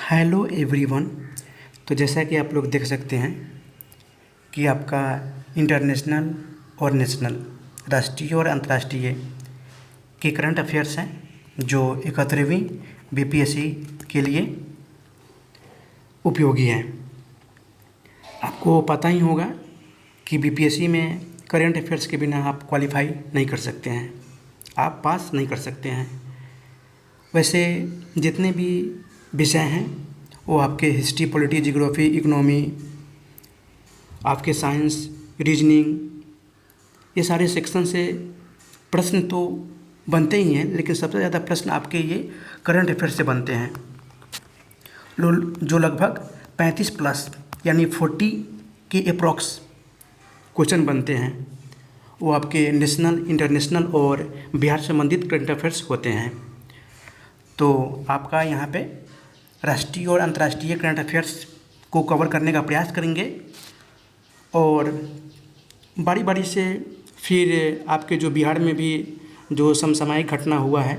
Hello everyone. तो जैसा कि आप लोग देख सकते हैं कि आपका इंटरनेशनल और नेशनल, राष्ट्रीय और अंतर्राष्ट्रीय के करंट अफेयर्स हैं जो 71वीं बीपीएससी के लिए उपयोगी हैं। आपको पता ही होगा कि बीपीएससी में करंट अफेयर्स के बिना आप क्वालिफाई नहीं कर सकते हैं, आप पास नहीं कर सकते हैं। वैसे जितने भी विषय हैं वो आपके हिस्ट्री, पॉलिटी, जियोग्राफी, इकोनॉमी, आपके साइंस, रीजनिंग, ये सारे सेक्शन से प्रश्न तो बनते ही हैं, लेकिन सबसे ज़्यादा प्रश्न आपके ये करंट अफेयर्स से बनते हैं जो लगभग 35 प्लस यानी 40 के अप्रॉक्स क्वेश्चन बनते हैं। वो आपके नेशनल, इंटरनेशनल और बिहार से संबंधित करंट अफेयर्स होते हैं। तो आपका यहाँ पे राष्ट्रीय और अंतर्राष्ट्रीय करंट अफेयर्स को कवर करने का प्रयास करेंगे और बारी बारी से फिर आपके जो बिहार में भी जो समसामयिक घटना हुआ है,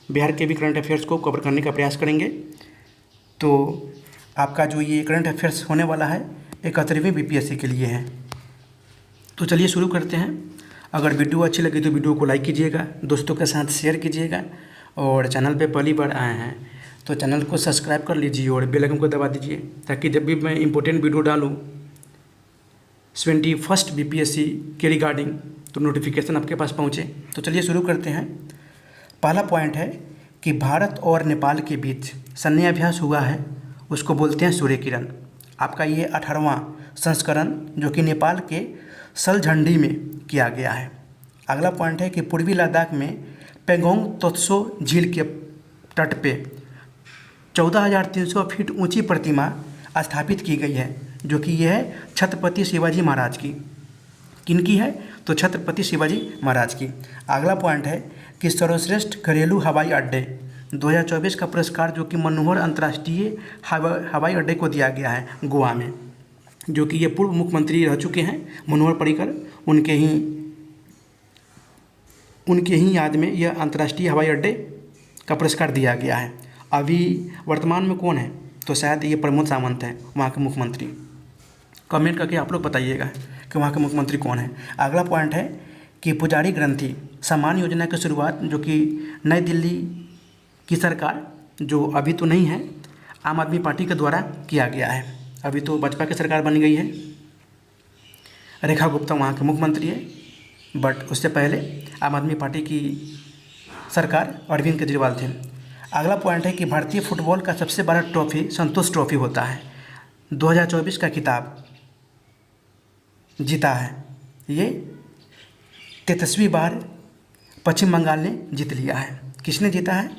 बिहार के भी करंट अफेयर्स को कवर करने का प्रयास करेंगे। तो आपका जो ये करंट अफेयर्स होने वाला है 71वीं बीपीएससी के लिए है। तो चलिए शुरू करते हैं। अगर वीडियो अच्छी लगी तो वीडियो को लाइक कीजिएगा, दोस्तों के साथ शेयर कीजिएगा और चैनल पे पहली बार आए हैं तो चैनल को सब्सक्राइब कर लीजिए और बेल आइकन को दबा दीजिए ताकि जब भी मैं इम्पोर्टेंट वीडियो डालूँ 21st बीपीएससी के रिगार्डिंग तो नोटिफिकेशन आपके पास पहुँचे। तो चलिए शुरू करते हैं। पहला पॉइंट है कि भारत और नेपाल के बीच सैन्य अभ्यास हुआ है, उसको बोलते हैं सूर्य किरण। आपका ये 18वां संस्करण जो कि नेपाल के सलझंडी में किया गया है। अगला पॉइंट है कि पूर्वी लद्दाख में पेंगोंग त्सो झील के तट पे 14,300 फीट ऊंची प्रतिमा स्थापित की गई है, जो कि यह है छत्रपति शिवाजी महाराज की। किनकी है? तो छत्रपति शिवाजी महाराज की। अगला पॉइंट है कि सर्वश्रेष्ठ घरेलू हवाई अड्डे 2024 का पुरस्कार जो कि मनोहर अंतर्राष्ट्रीय हवाई अड्डे को दिया गया है गोवा में, जो कि ये पूर्व मुख्यमंत्री रह चुके हैं मनोहर पर्रिकर, उनके ही याद में यह अंतर्राष्ट्रीय हवाई अड्डे का पुरस्कार दिया गया है। अभी वर्तमान में कौन है? तो शायद ये प्रमोद सावंत हैं, वहाँ के मुख्यमंत्री। कमेंट करके आप लोग बताइएगा कि वहाँ के मुख्यमंत्री कौन है। अगला पॉइंट है कि पुजारी ग्रंथि सम्मान योजना की शुरुआत जो कि नई दिल्ली की सरकार, जो अभी तो नहीं है, आम आदमी पार्टी के द्वारा किया गया है। अभी तो भाजपा की सरकार बन गई है, रेखा गुप्ता वहाँ के मुख्यमंत्री है, बट उससे पहले आम आदमी पार्टी की सरकार अरविंद केजरीवाल थे। अगला पॉइंट है कि भारतीय फुटबॉल का सबसे बड़ा ट्रॉफी संतोष ट्रॉफी होता है। 2024 का खिताब जीता है, ये 33वीं बार पश्चिम बंगाल ने जीत लिया है। किसने जीता है?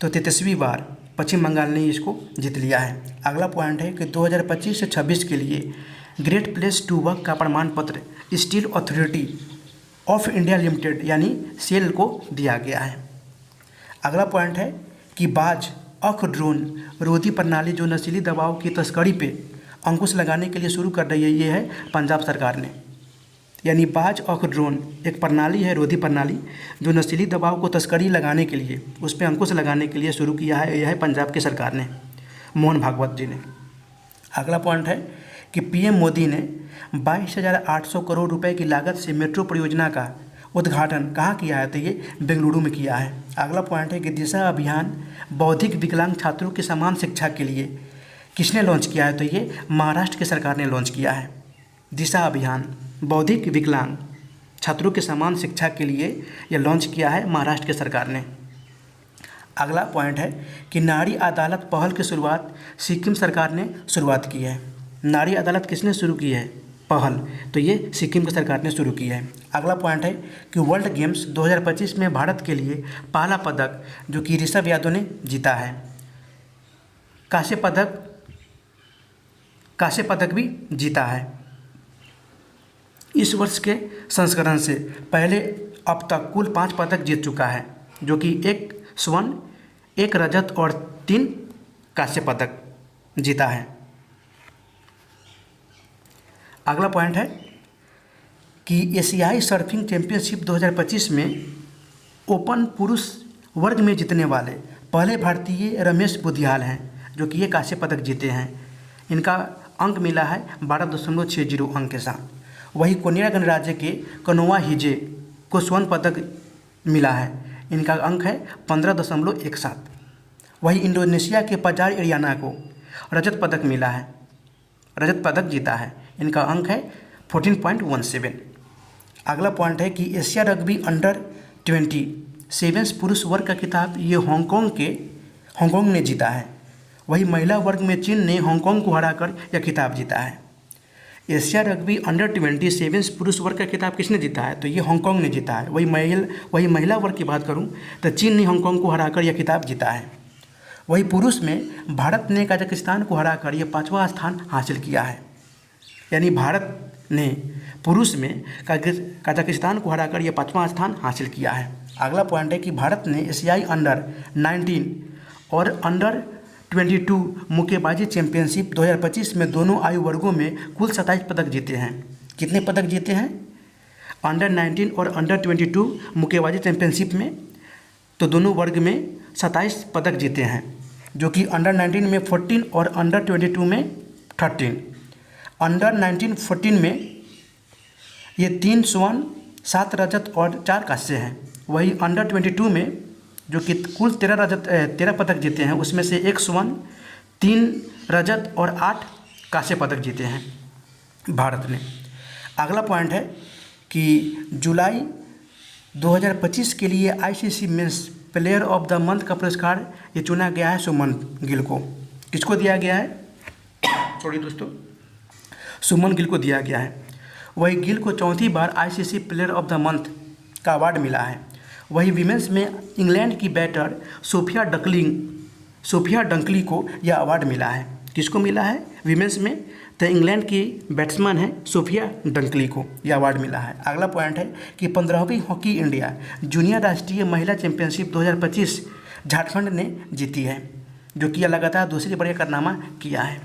तो 33वीं बार पश्चिम बंगाल ने इसको जीत लिया है। अगला पॉइंट है कि 2025 से 26 के लिए ग्रेट प्लेस टू वर्क का प्रमाण पत्र steel authority of India limited यानी सेल को दिया गया है। अगला पॉइंट है कि बाज अख ड्रोन रोधी प्रणाली जो नशीली दवाओं की तस्करी पे अंकुश लगाने के लिए शुरू कर रही है, ये है पंजाब सरकार ने। यानी बाज अख ड्रोन एक प्रणाली है, रोधी प्रणाली, जो नशीली दवाओं को तस्करी लगाने के लिए, उस पर अंकुश लगाने के लिए शुरू किया है, यह है पंजाब की सरकार ने, मोहन भागवत जी ने। अगला पॉइंट है कि पीएम मोदी ने 22,800 करोड़ रुपए की लागत से मेट्रो परियोजना का उद्घाटन कहाँ किया है? तो ये बेंगलुरु में किया है। अगला पॉइंट है कि दिशा अभियान बौद्धिक विकलांग छात्रों की समान शिक्षा के लिए किसने लॉन्च किया है? तो ये महाराष्ट्र की सरकार ने लॉन्च किया है। दिशा अभियान बौद्धिक विकलांग छात्रों की समान शिक्षा के लिए यह लॉन्च किया है महाराष्ट्र की सरकार ने। अगला पॉइंट है कि नारी अदालत पहल की शुरुआत सिक्किम सरकार ने शुरुआत की है। नारी अदालत किसने शुरू की है पहल? तो ये सिक्किम की सरकार ने शुरू की है। अगला पॉइंट है कि वर्ल्ड गेम्स 2025 में भारत के लिए पहला पदक जो कि ऋषभ यादव ने जीता है। कांस्य पदक भी जीता है। इस वर्ष के संस्करण से पहले अब तक कुल 5 पदक जीत चुका है, जो कि 1 स्वर्ण, 1 रजत और 3 कांस्य पदक जीता है। अगला पॉइंट है कि एशियाई सर्फिंग चैंपियनशिप 2025 में ओपन पुरुष वर्ग में जीतने वाले पहले भारतीय रमेश बुधियाल हैं, जो कि ये कांस्य पदक जीते हैं। इनका अंक मिला है 12.60 अंक के साथ। वही कोनिरा गणराज्य के कनोआ हिजे को स्वर्ण पदक मिला है, इनका अंक है 15.17। वही इंडोनेशिया के पजार एरियाना को रजत पदक मिला है, रजत पदक जीता है, इनका अंक है 14.17। अगला पॉइंट है कि एशिया रग्बी अंडर-20 सेवेंस पुरुष वर्ग का खिताब ये हांगकांग ने जीता है। वही महिला वर्ग में चीन ने हांगकांग को हराकर यह खिताब जीता है। एशिया रग्बी अंडर-20 सेवेंस पुरुष वर्ग का खिताब किसने जीता है? तो ये हांगकांग ने जीता है। वही महिला वर्ग की बात करूं तो चीन ने हांगकांग को हराकर यह खिताब जीता है। वही पुरुष में भारत ने कजाकिस्तान को हराकर यह 5वां स्थान हासिल किया है। यानी भारत ने पुरुष में कजाकिस्तान को हराकर यह 5वां स्थान हासिल किया है। अगला पॉइंट है कि भारत ने एशियाई अंडर-19 और अंडर-22 मुक्केबाजी चैंपियनशिप 2025 में दोनों आयु वर्गों में कुल 27 पदक जीते हैं। कितने पदक जीते हैं? अंडर-19 और अंडर-22 मुक्केबाजी चैंपियनशिप में तो दोनों वर्ग में 27 पदक जीते हैं, जो कि अंडर-19 में 14 और अंडर-22 में 13। अंडर-19 14 में ये 3 स्वर्ण, 7 रजत और 4 कांस्य हैं। वही अंडर-22 में जो कि कुल 13 पदक जीते हैं, उसमें से 1 स्वर्ण, 3 रजत और 8 कांस्य पदक जीते हैं भारत ने। अगला पॉइंट है कि जुलाई 2025 के लिए ICC men's player of the month का पुरस्कार ये चुना गया है सुमन गिल को। किसको दिया गया है? सॉरी दोस्तों, सुमन गिल को दिया गया है। वही गिल को चौथी बार ICC player of the month का अवार्ड मिला है। वही विमेंस में इंग्लैंड की बैटर सोफिया डंकली को यह अवार्ड मिला है। किसको मिला है? विमेंस में तो इंग्लैंड की बैट्समैन है सोफिया डंकली को यह अवार्ड मिला है। अगला पॉइंट है कि 15वीं हॉकी इंडिया जूनियर राष्ट्रीय महिला चैंपियनशिप 2025 झारखंड ने जीती है, जो कि लगातार दूसरी बड़ी कारनामा किया है।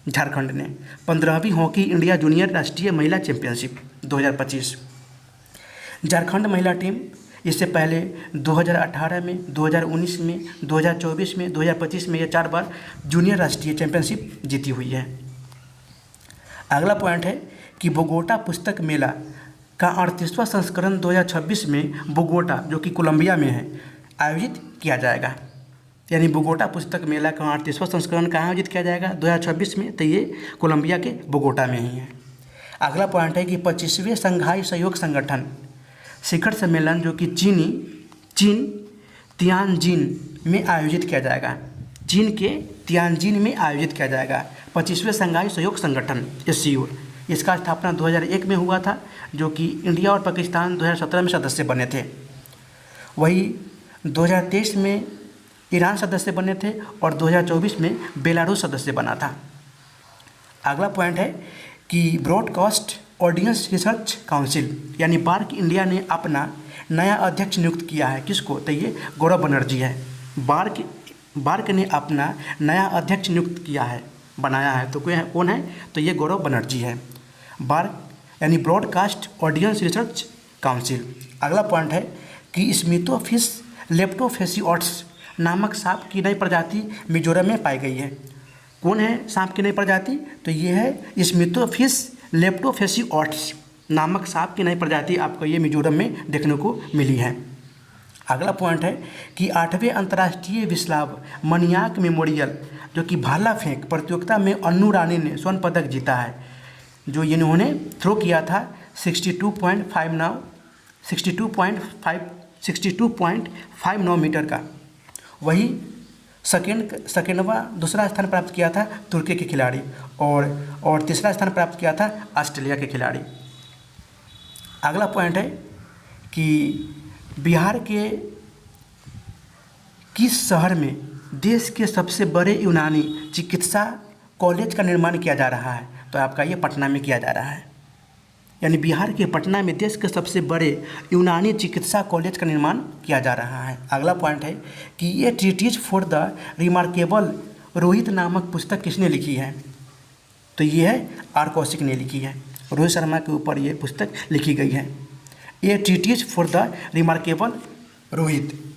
झारखंड ने 15वीं हॉकी इंडिया जूनियर राष्ट्रीय महिला चैंपियनशिप 2025। झारखंड महिला टीम इससे पहले 2018 में, 2019 में, 2024 में, 2025 में ये 4 बार जूनियर राष्ट्रीय चैंपियनशिप जीती हुई है। अगला पॉइंट है कि बोगोटा पुस्तक मेला का 38वां संस्करण 2026 में बोगोटा, जो कि कोलंबिया में है, आयोजित किया जाएगा। यानी बोगोटा पुस्तक मेला का 38वां संस्करण कहाँ आयोजित किया जाएगा? 2026 में, तो ये कोलंबिया के बोगोटा में ही है। अगला पॉइंट है कि 25वें संघाई सहयोग संगठन शिखर सम्मेलन, जो कि चीन तियानजिन में आयोजित किया जाएगा। चीन के तियानजिन में आयोजित किया जाएगा 25वें संघाई सहयोग संगठन SCO। इसका स्थापना 2001 में हुआ था, जो कि इंडिया और पाकिस्तान 2017 में सदस्य बने थे। वही 2023 में ईरान सदस्य बने थे और 2024 में बेलारूस सदस्य बना था। अगला पॉइंट है कि ब्रॉडकास्ट ऑडियंस रिसर्च काउंसिल यानी बार्क इंडिया ने अपना नया अध्यक्ष नियुक्त किया है। किसको? तो ये गौरव बनर्जी है। बार्क ने अपना नया अध्यक्ष नियुक्त किया है, बनाया है, तो कौन है? तो ये गौरव बनर्जी है। बार्क यानी ब्रॉडकास्ट ऑडियंस रिसर्च काउंसिल। अगला पॉइंट है कि स्मिथोफिश लेप्टोफेसिओट्स नामक सांप की नई प्रजाति मिजोरम में पाई गई है। कौन है सांप की नई प्रजाति? तो ये है स्मिथोफिश लेप्टोफेसिओट्स नामक सांप की नई प्रजाति आपको ये मिजोरम में देखने को मिली है। अगला पॉइंट है कि 8वें अंतर्राष्ट्रीय विस्लाव मनियाक मेमोरियल, जो कि भाला फेंक प्रतियोगिता में अन्नू रानी ने स्वर्ण पदक जीता है, जो इन्होंने थ्रो किया था 62.59 मीटर का। वही दूसरा स्थान प्राप्त किया था तुर्की के खिलाड़ी और तीसरा स्थान प्राप्त किया था ऑस्ट्रेलिया के खिलाड़ी। अगला पॉइंट है कि बिहार के किस शहर में देश के सबसे बड़े यूनानी चिकित्सा कॉलेज का निर्माण किया जा रहा है? तो आपका ये पटना में किया जा रहा है। यानी बिहार के पटना में देश के सबसे बड़े यूनानी चिकित्सा कॉलेज का निर्माण किया जा रहा है। अगला पॉइंट है कि ये treatise for the remarkable Rohit नामक पुस्तक किसने लिखी है? तो ये है आर कौशिक ने लिखी है। रोहित शर्मा के ऊपर ये पुस्तक लिखी गई है। ये treatise for the remarkable Rohit,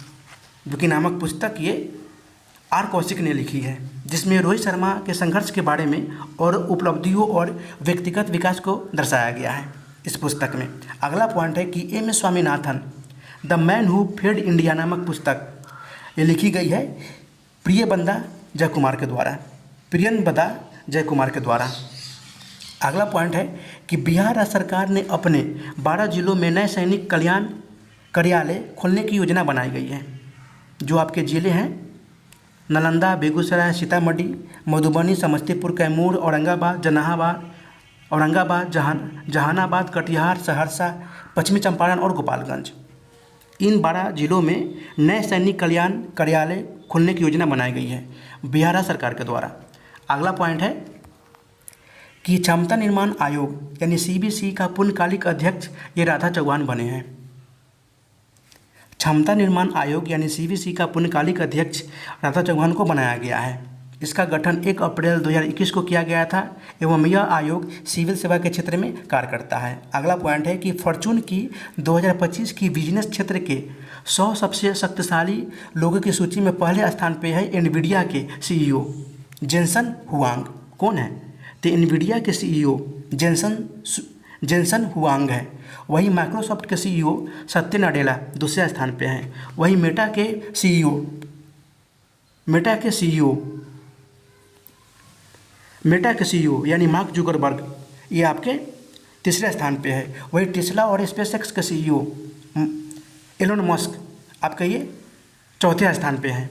जो कि नामक पुस्तक ये आर कौशिक ने लिखी है, जिसमें रोहित शर्मा के संघर्ष के बारे में और उपलब्धियों और व्यक्तिगत विकास को दर्शाया गया है इस पुस्तक में। अगला पॉइंट है कि M S Swaminathan the man who fed India नामक पुस्तक ये लिखी गई है प्रियंबदा जयकुमार के द्वारा, प्रियंबदा जयकुमार के द्वारा। अगला पॉइंट है कि बिहार राज्य सरकार ने अपने 12 जिलों में नए सैनिक कल्याण कार्यालय खोलने की योजना बनाई गई है। जो आपके जिले हैं नालंदा, बेगूसराय, सीतामढ़ी, मधुबनी, समस्तीपुर, कैमूर, औरंगाबाद, जहानाबाद, कटिहार, सहरसा, पश्चिमी चंपारण और गोपालगंज, इन 12 जिलों में नए सैनिक कल्याण कार्यालय खोलने की योजना बनाई गई है बिहार राज्य सरकार के द्वारा। अगला पॉइंट है कि क्षमता निर्माण आयोग यानी CBC का पूर्णकालिक अध्यक्ष ये राधा चौहान बने हैं। क्षमता निर्माण आयोग यानी CBC का पूर्णकालिक अध्यक्ष राधा चौहान को बनाया गया है। इसका गठन 1 अप्रैल 2021 को किया गया था एवं यह आयोग सिविल सेवा के क्षेत्र में कार्य करता है। अगला पॉइंट है कि फॉर्चून की 2025 की बिजनेस क्षेत्र के 100 सबसे शक्तिशाली लोगों की सूची में पहले स्थान पे है एनवीडिया के CEO जेनसन हुआंग। कौन है? तो एनवीडिया के CEO जेनसन हुआंग है। वही माइक्रोसॉफ्ट के CEO सत्य नाडेला दूसरे स्थान पे हैं। वही मेटा के CEO यानी मार्क जुकरबर्ग ये आपके तीसरे स्थान पे है। वही टेस्ला और स्पेसएक्स के CEO एलोन मस्क आपका ये चौथे स्थान पे है।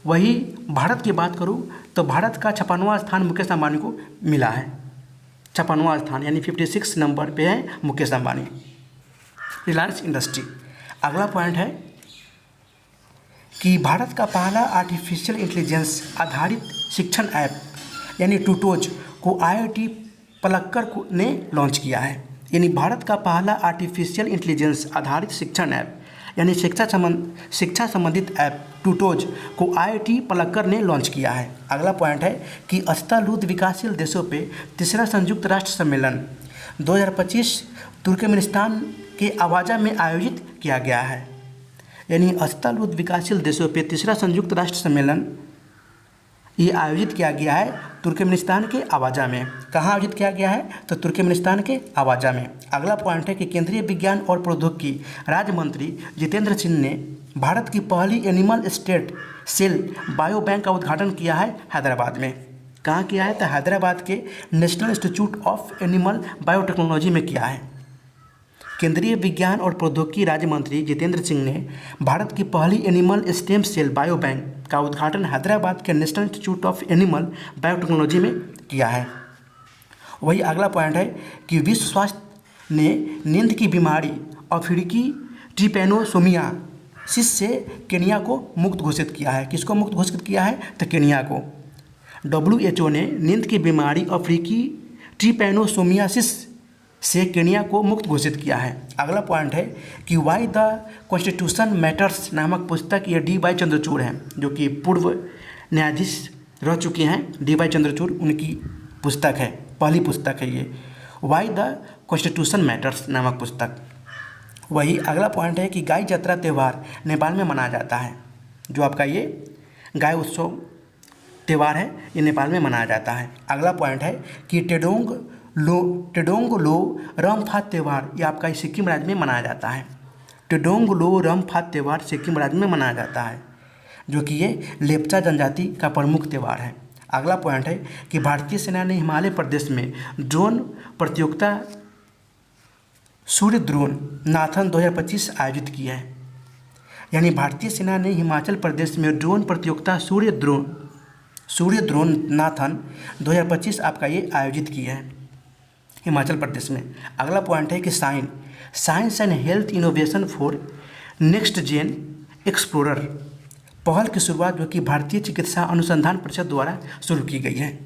वही भारत की बात करूँ तो भारत का 56वां स्थान मुकेश अंबानी को मिला है। 56वां स्थान यानी 56 नंबर पे है मुकेश अंबानी। रिलायंस इंडस्ट्री। अगला पॉइंट है कि भारत का पहला आर्टिफिशियल इंटेलिजेंस आधारित शिक्षण ऐप यानी टूटोज को IIT पलक्कड़ ने लॉन्च किया है। यानी भारत का पहला आर्टिफिशियल इंटेलिजेंस आधारित शिक्षण ऐप यानी शिक्षा संबंधित ऐप टूटोज को IIT पलक्कड़ ने लॉन्च किया है। अगला पॉइंट है कि अष्टालूद विकासशील देशों पे तीसरा संयुक्त राष्ट्र सम्मेलन 2025 तुर्कमेनिस्तान के अवाजा में आयोजित किया गया है। यानी अष्टालूद विकासशील देशों पे तीसरा संयुक्त राष्ट्र सम्मेलन ये आयोजित किया गया है तुर्कमेनिस्तान के अवाजा में। कहाँ आयोजित किया गया है? तो तुर्कमेनिस्तान के अवाजा में। अगला पॉइंट है कि केंद्रीय विज्ञान और प्रौद्योगिकी राज्य मंत्री जितेंद्र सिंह ने भारत की पहली animal stem cell bio bank का उद्घाटन किया है हैदराबाद में। कहाँ किया है? तो हैदराबाद के national institute of animal biotechnology में किया है। केंद्रीय विज्ञान और प्रौद्योगिकी राज्य मंत्री जितेंद्र सिंह ने भारत की पहली animal stem cell bio bank का उद्घाटन हैदराबाद के national institute of animal biotechnology में किया है। वही अगला पॉइंट है कि विश्व स्वास्थ्य ने नींद की बीमारी अफ्रीकी ट्रिपैनोसोमियासिस से केनिया को मुक्त घोषित किया है। किसको मुक्त घोषित किया है? तो केनिया को। WHO ने नींद की बीमारी अफ्रीकी ट्रिपैनोसोमियासिस से केनिया को मुक्त घोषित किया है। अगला पॉइंट है कि वाई द कॉन्स्टिट्यूशन मैटर्स नामक पुस्तक ये D.वाई. चंद्रचूड़ हैं, जो कि पूर्व न्यायाधीश रह चुके हैं। D.वाई. चंद्रचूड़ उनकी पुस्तक है, पहली पुस्तक है ये वाई द कॉन्स्टिट्यूशन मैटर्स नामक पुस्तक। वही अगला पॉइंट है कि गाय यात्रा त्यौहार नेपाल में मनाया जाता है। जो आपका ये गाय उत्सव त्यौहार है ये नेपाल में मनाया जाता है। अगला पॉइंट है कि टेडोंग लो रमफा त्यौहार ये आपका सिक्किम राज्य में मनाया जाता है। टेडोंग लो रमफा त्यौहार सिक्किम राज्य में मनाया जाता है, जो कि ये लेप्चा जनजाति का प्रमुख त्यौहार है। अगला पॉइंट है कि भारतीय सेना ने हिमालय प्रदेश में ड्रोन प्रतियोगिता सूर्य ड्रोन नाथन 2025 आयोजित की है। यानी भारतीय सेना ने हिमाचल प्रदेश में ड्रोन प्रतियोगिता सूर्य ड्रोन नाथन 2025 आपका ये आयोजित की है हिमाचल प्रदेश में। अगला पॉइंट है कि science and health innovation for next gen explorer पहल की शुरुआत जो कि भारतीय चिकित्सा अनुसंधान परिषद द्वारा शुरू की गई है।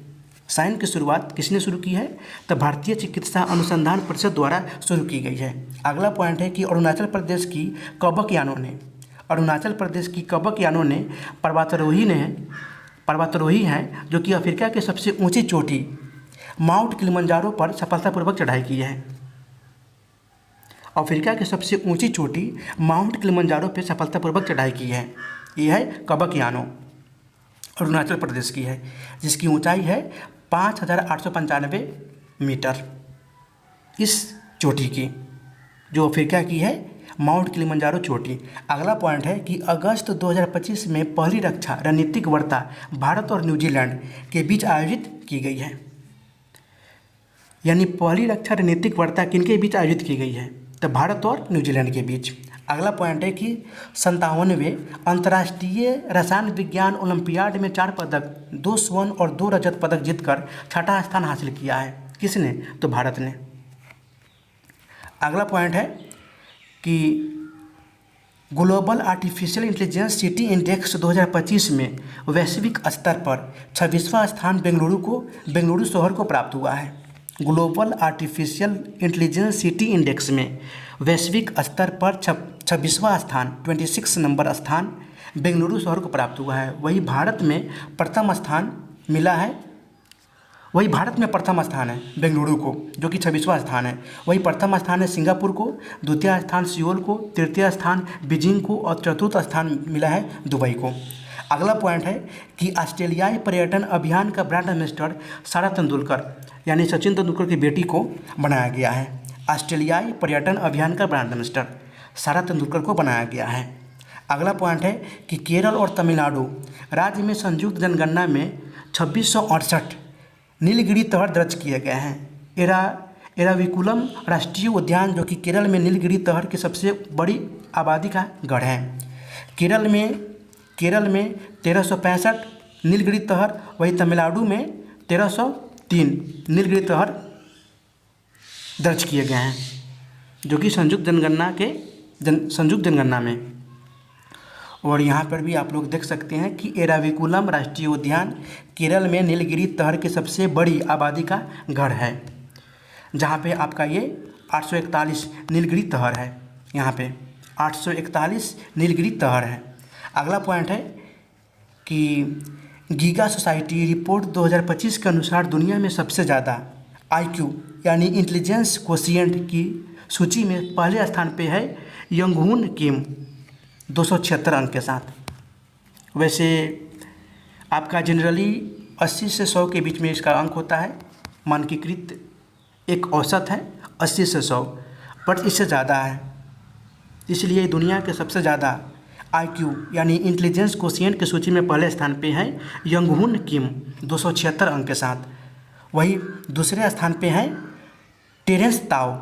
साइंस की शुरुआत किसने शुरू की है? तो भारतीय चिकित्सा अनुसंधान परिषद द्वारा शुरू की गई है। अगला पॉइंट है कि अरुणाचल प्रदेश की कबक यानों ने पर्वतारोही हैं जो कि अफ्रीका के सबसे ऊंची चोटी माउंट किलिमंजारो पर सफलतापूर्वक चढ़ाई की है। अफ्रीका की सबसे ऊंची चोटी माउंट किलिमंजारो पर सफलतापूर्वक चढ़ाई की है। ये है कबक यानो। अरुणाचल प्रदेश की है, जिसकी ऊंचाई है 5,895 मीटर। इस चोटी की जो अफ्रीका की है माउंट किलिमंजारो चोटी। अगला पॉइंट है कि अगस्त 2025 में पहली रक्षा रणनीतिक वार्ता भारत और न्यूजीलैंड के बीच आयोजित की गई है। यानी पहली रक्षा रणनीतिक वार्ता किनके बीच आयोजित की गई है? तो भारत और न्यूजीलैंड के बीच। अगला पॉइंट है कि 57वें अंतर्राष्ट्रीय रसायन विज्ञान ओलंपियाड में 4 पदक, 2 स्वर्ण और 2 रजत पदक जीतकर छठा स्थान हासिल किया है। किसने? तो भारत ने। अगला पॉइंट है कि global artificial intelligence city index 2025 में वैश्विक स्तर पर 26वां स्थान बेंगलुरु शहर को प्राप्त हुआ है। Global artificial intelligence city index में वैश्विक स्तर पर 26वां स्थान 26 नंबर स्थान बेंगलुरु शहर को प्राप्त हुआ है। वही भारत में प्रथम स्थान है बेंगलुरु को, जो कि 26वां स्थान है। वही प्रथम स्थान है सिंगापुर को, द्वितीय स्थान सियोल को, तृतीय स्थान बीजिंग को और चतुर्थ स्थान मिला है दुबई को। अगला पॉइंट है कि ऑस्ट्रेलियाई पर्यटन अभियान का ब्रांड एम्बेसडर सारा तेंदुलकर यानी सचिन तेंदुलकर की बेटी को बनाया गया है। ऑस्ट्रेलियाई पर्यटन अभियान का ब्रांड एम्बेसडर सारा तेंदुलकर को बनाया गया है। अगला पॉइंट है कि केरल और तमिलनाडु राज्य में संयुक्त जनगणना में 2668 नीलगिरी तहर दर्ज किए गए हैं। एराविकुलम राष्ट्रीय उद्यान, जो कि केरल में नीलगिरी तहर की सबसे बड़ी आबादी का गढ़ है। केरल में 1365 नीलगिरी तहर, वही तमिलनाडु में 1303 नीलगिरी तहर दर्ज किए गए हैं, जो कि संयुक्त जनगणना में। और यहाँ पर भी आप लोग देख सकते हैं कि एराविकुलम राष्ट्रीय उद्यान केरल में नीलगिरी तहर की सबसे बड़ी आबादी का गढ़ है, जहाँ पे आपका ये 841 नीलगिरी तहर है। यहाँ पे 841 नीलगिरी तहर है। अगला पॉइंट है कि गीगा सोसाइटी रिपोर्ट 2025 के अनुसार दुनिया में सबसे ज़्यादा IQ यानी इंटेलिजेंस कोशिएंट की सूची में पहले स्थान पे है यंगहून किम 276 अंक के साथ। वैसे आपका जनरली 80 से 100 के बीच में इसका अंक होता है, मानकीकृत एक औसत है 80 से 100, बट इससे ज़्यादा है। इसलिए दुनिया के सबसे ज़्यादा IQ यानी इंटेलिजेंस कोशिएंट की सूची में पहले स्थान पे है यंगहून किम 276 अंक के साथ। वही दूसरे स्थान पे है टेरेंस ताओ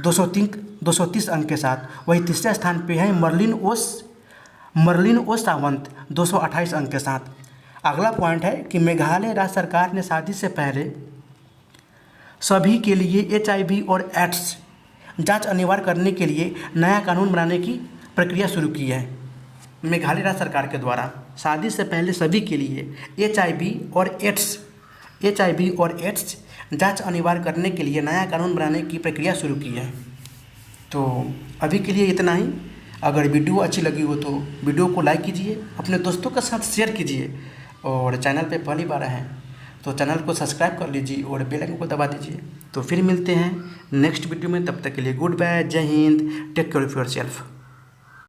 230 अंक के साथ। वही तीसरे स्थान पे है मर्लिन ओ सावंत 228 अंक के साथ। अगला पॉइंट है कि मेघालय राज्य सरकार ने शादी से पहले सभी के लिए HIV और एड्स जांच अनिवार्य करने के लिए नया कानून बनाने की प्रक्रिया शुरू की है। मेघालय राज्य सरकार के द्वारा शादी से पहले सभी के लिए HIV और एड्स जांच अनिवार्य करने के लिए नया कानून बनाने की प्रक्रिया शुरू की है। तो अभी के लिए इतना ही। अगर वीडियो अच्छी लगी हो तो वीडियो को लाइक कीजिए, अपने दोस्तों के साथ शेयर कीजिए, और चैनल पे पहली बार आए हैं तो चैनल को सब्सक्राइब कर लीजिए और बेल आइकन को दबा दीजिए। तो फिर मिलते हैं नेक्स्ट वीडियो में, तब तक के लिए गुड बाय, जय हिंद, टेक केयर ऑफ योरसेल्फ।